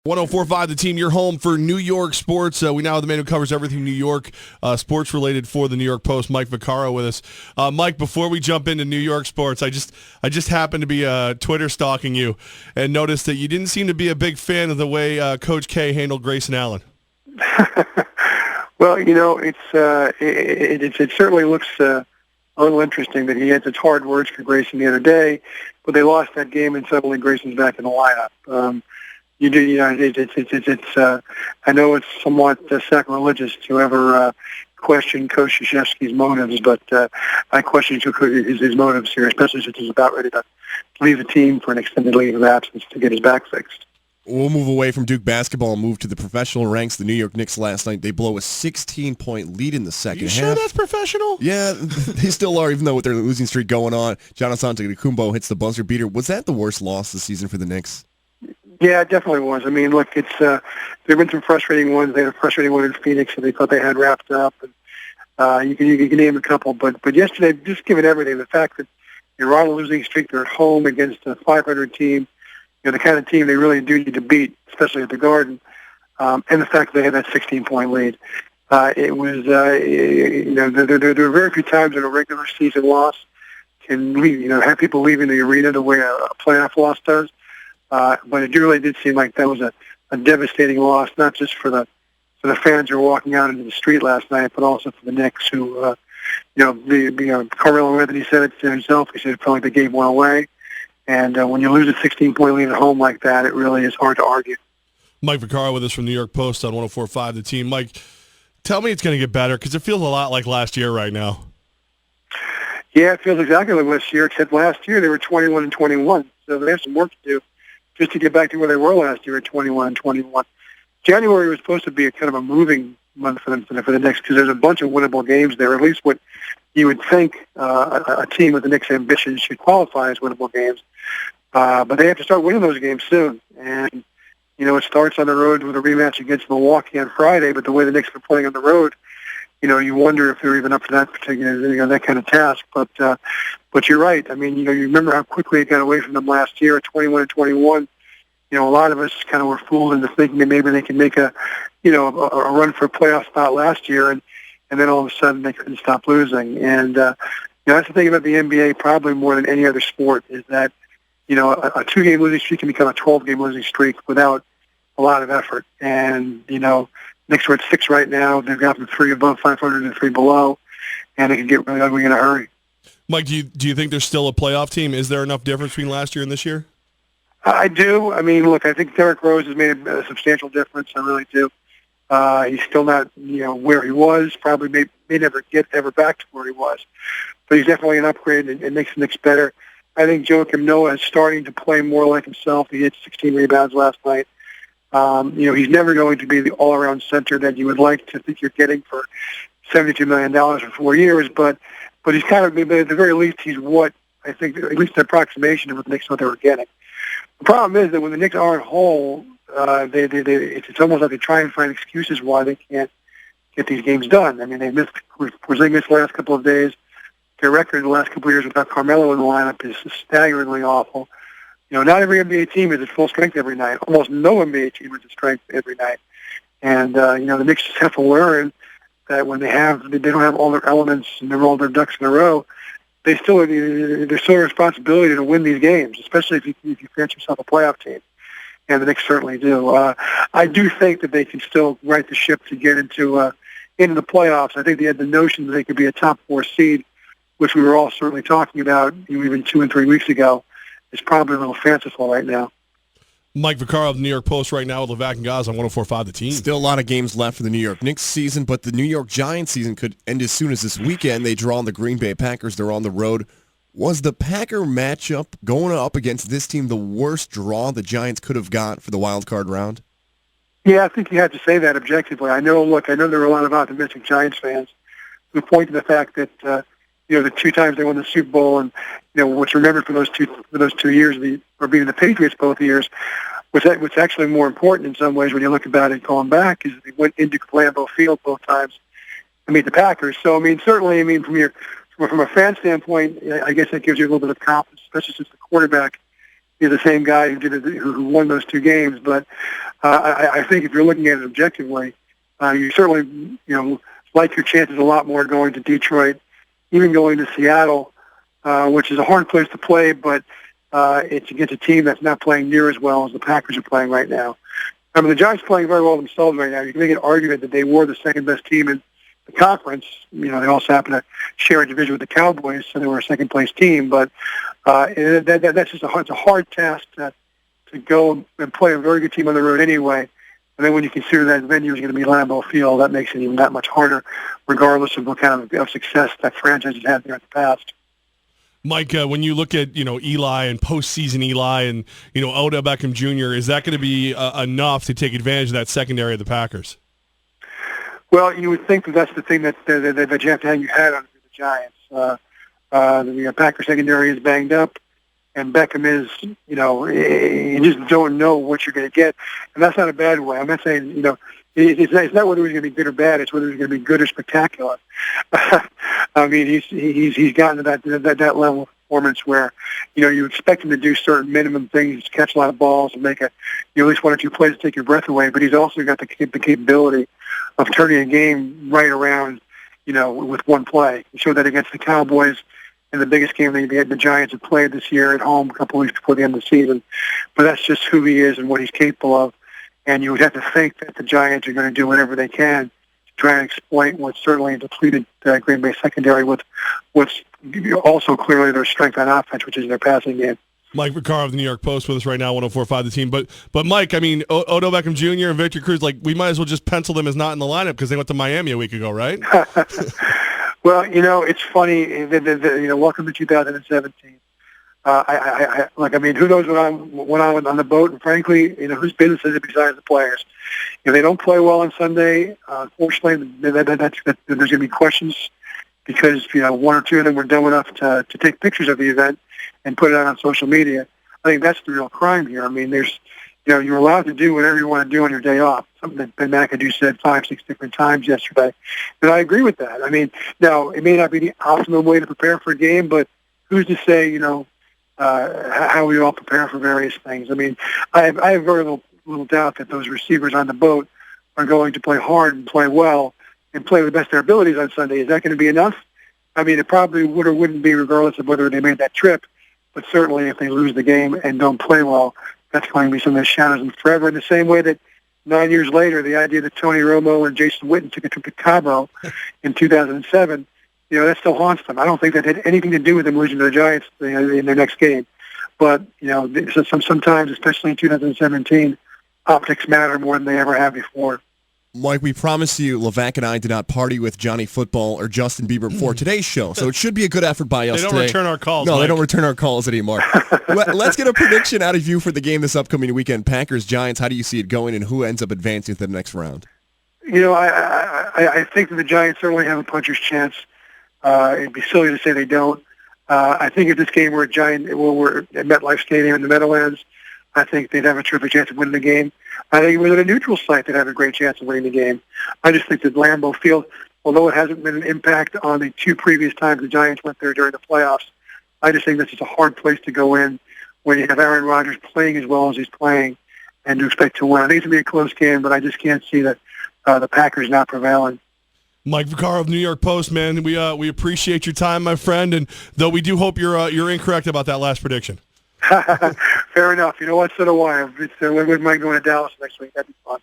1045 The Team, your home for New York sports. We now have the man who covers everything New York sports related for the New York Post, Mike Vaccaro, with us. Mike, before we jump into New York sports, I just happened to be Twitter stalking you and noticed that you didn't seem to be a big fan of the way Coach K handled Grayson Allen. Well, it certainly looks a little interesting that he had such hard words for Grayson the other day, but they lost that game and suddenly Grayson's back in the lineup. I know it's somewhat sacrilegious to ever question Coach Krzyzewski's motives, but I question his motives here, especially since he's about ready to leave the team for an extended leave of absence to get his back fixed. We'll move away from Duke basketball and move to the professional ranks. The New York Knicks last night, they blow a 16-point lead in the second half. You sure that's professional? Yeah, they still are, even though with their losing streak going on. Giannis Antetokounmpo hits the buzzer beater. Was that the worst loss this season for the Knicks? Yeah, it definitely was. I mean, look, it's there have been some frustrating ones. They had a frustrating one in Phoenix that they thought they had wrapped up, and you can name a couple. But yesterday, just given everything, the fact that you're on a losing streak, they're at home against a 500 team, the kind of team they really do need to beat, especially at the Garden, and the fact that they had that 16-point lead. It was, there were very few times in a regular season loss can leave, have people leaving the arena the way a playoff loss does. But it really did seem like that was a devastating loss, not just for the fans who were walking out into the street last night, but also for the Knicks, who, Carmelo Anthony said it himself. He said it felt like they gave one away. And when you lose a 16-point lead at home like that, it really is hard to argue. Mike Vaccaro with us from New York Post on 1045 The Team. Mike, tell me it's going to get better, because it feels a lot like last year right now. Yeah, it feels exactly like last year, except last year they were 21-21, so they have some work to do just to get back to where they were last year at 21-21. January was supposed to be a kind of a moving month for them for the Knicks, because there's a bunch of winnable games there, at least what you would think a team with the Knicks' ambitions should qualify as winnable games. But they have to start winning those games soon. And, it starts on the road with a rematch against Milwaukee on Friday, but the way the Knicks are playing on the road, you wonder if they're even up to that particular, that kind of task. But you're right. I mean, you remember how quickly it got away from them last year at 21-21. A lot of us kind of were fooled into thinking that maybe they can make a run for a playoff spot last year, and then all of a sudden they couldn't stop losing. And that's the thing about the NBA, probably more than any other sport, is that a 2-game losing streak can become a 12-game losing streak without a lot of effort. And Knicks are at 6 right now. They've got them 3 above 500 and 3 below, and it can get really ugly in a hurry. Mike, do you think there's still a playoff team? Is there enough difference between last year and this year? I do. I mean, look, I think Derrick Rose has made a substantial difference. I really do. He's still not, where he was. Probably may never get ever back to where he was. But he's definitely an upgrade and makes the Knicks better. I think Joakim Noah is starting to play more like himself. He had 16 rebounds last night. He's never going to be the all-around center that you would like to think you're getting for $72 million for 4 years, but he's kind of, at the very least, he's what I think, at least an approximation of what the Knicks thought they were getting. The problem is that when the Knicks aren't whole, it's almost like they try and find excuses why they can't get these games done. I mean, they missed Porzingis the last couple of days. Their record in the last couple of years without Carmelo in the lineup is staggeringly awful. Not every NBA team is at full strength every night. Almost no NBA team is at strength every night. And, the Knicks just have to learn that when they don't have all their elements and they're all their ducks in a row, there's still a responsibility to win these games, especially if you fancy yourself a playoff team. And the Knicks certainly do. I do think that they can still right the ship to get into the playoffs. I think they had the notion that they could be a top 4 seed, which we were all certainly talking about even 2 and 3 weeks ago. It's probably a little fanciful right now. Mike Vaccaro of the New York Post right now with Levack and Gaz on 1045 The Team. Still a lot of games left for the New York Knicks season, but the New York Giants season could end as soon as this weekend. They draw on the Green Bay Packers. They're on the road. Was the Packer matchup going up against this team the worst draw the Giants could have got for the wild card round? Yeah, I think you have to say that objectively. I know there are a lot of optimistic Giants fans who point to the fact that the 2 times they won the Super Bowl, and what's remembered for those two years, or being the Patriots both years, what's actually more important in some ways when you look about it going back, is they went into Lambeau Field both times to meet the Packers. So certainly, from a fan standpoint, I guess that gives you a little bit of confidence, especially since the quarterback he's the same guy who won those two games. But I think if you're looking at it objectively, you certainly like your chances a lot more going to Detroit, even going to Seattle, which is a hard place to play, but it's against a team that's not playing near as well as the Packers are playing right now. I mean, the Giants are playing very well themselves right now. You can make an argument that they were the second best team in the conference. They also happen to share a division with the Cowboys, so they were a second place team. But that's just it's a hard task to go and play a very good team on the road anyway. And then when you consider that venue is going to be Lambeau Field, that makes it even that much harder, regardless of what kind of success that franchise has had there in the past. Mike, when you look at Eli and postseason Eli and Odell Beckham Jr., is that going to be enough to take advantage of that secondary of the Packers? Well, you would think that's the thing that you have to hang your hat on for the Giants. The Packers secondary is banged up, and Beckham is, you just don't know what you're going to get, and that's not a bad way. I'm not saying, it's not whether he's going to be good or bad; it's whether he's going to be good or spectacular. I mean, he's gotten to that level of performance where, you expect him to do certain minimum things, catch a lot of balls, and make at least one or two plays to take your breath away. But he's also got the capability of turning a game right around, with one play. He showed that against the Cowboys in the biggest game the Giants have played this year at home a couple of weeks before the end of the season. But that's just who he is and what he's capable of. And you would have to think that the Giants are going to do whatever they can to try and exploit what's certainly a depleted Green Bay secondary with what's also clearly their strength on offense, which is their passing game. Mike Vaccaro of the New York Post with us right now, 104.5 The Team. But Mike, I mean, Odell Beckham Jr. and Victor Cruz, we might as well just pencil them as not in the lineup because they went to Miami a week ago, right? Well, it's funny. Welcome to 2017. Who knows when I'm on the boat? And frankly, whose business is it besides the players? If they don't play well on Sunday, unfortunately, there's going to be questions because one or two of them were dumb enough to take pictures of the event and put it out on social media. I think that's the real crime here. I mean, there's you're allowed to do whatever you want to do on your day off. Something that Ben McAdoo said 5-6 different times yesterday, and I agree with that. I mean, now it may not be the optimal way to prepare for a game, but who's to say how we all prepare for various things? I mean, I have very little doubt that those receivers on the boat are going to play hard and play well and play with the best of their abilities on Sunday. Is that going to be enough? I mean, it probably would or wouldn't be regardless of whether they made that trip, but certainly if they lose the game and don't play well, that's going to be something that shadows them forever. In the same way that 9 years later, the idea that Tony Romo and Jason Witten took a trip to Cabo in 2007, that still haunts them. I don't think that had anything to do with them losing to the Giants in their next game. But, sometimes, especially in 2017, optics matter more than they ever have before. Mike, we promise you Levack and I did not party with Johnny Football or Justin Bieber before today's show, so it should be a good effort by us today. They don't return our calls, No, Mike. They don't return our calls anymore. Let's get a prediction out of you for the game this upcoming weekend. Packers-Giants, how do you see it going, and who ends up advancing to the next round? I think that the Giants certainly have a puncher's chance. It'd be silly to say they don't. I think if this game were at MetLife Stadium in the Meadowlands, I think they'd have a terrific chance of winning the game. I think if it was at a neutral site, they'd have a great chance of winning the game. I just think that Lambeau Field, although it hasn't been an impact on the two previous times the Giants went there during the playoffs, I just think this is a hard place to go in when you have Aaron Rodgers playing as well as he's playing and to expect to win. I think it's going to be a close game, but I just can't see that the Packers not prevailing. Mike Vaccaro of the New York Post, man, we appreciate your time, my friend, and though we do hope you're incorrect about that last prediction. Fair enough. You know what? So do I. I wouldn't mind going to Dallas next week. That'd be fun.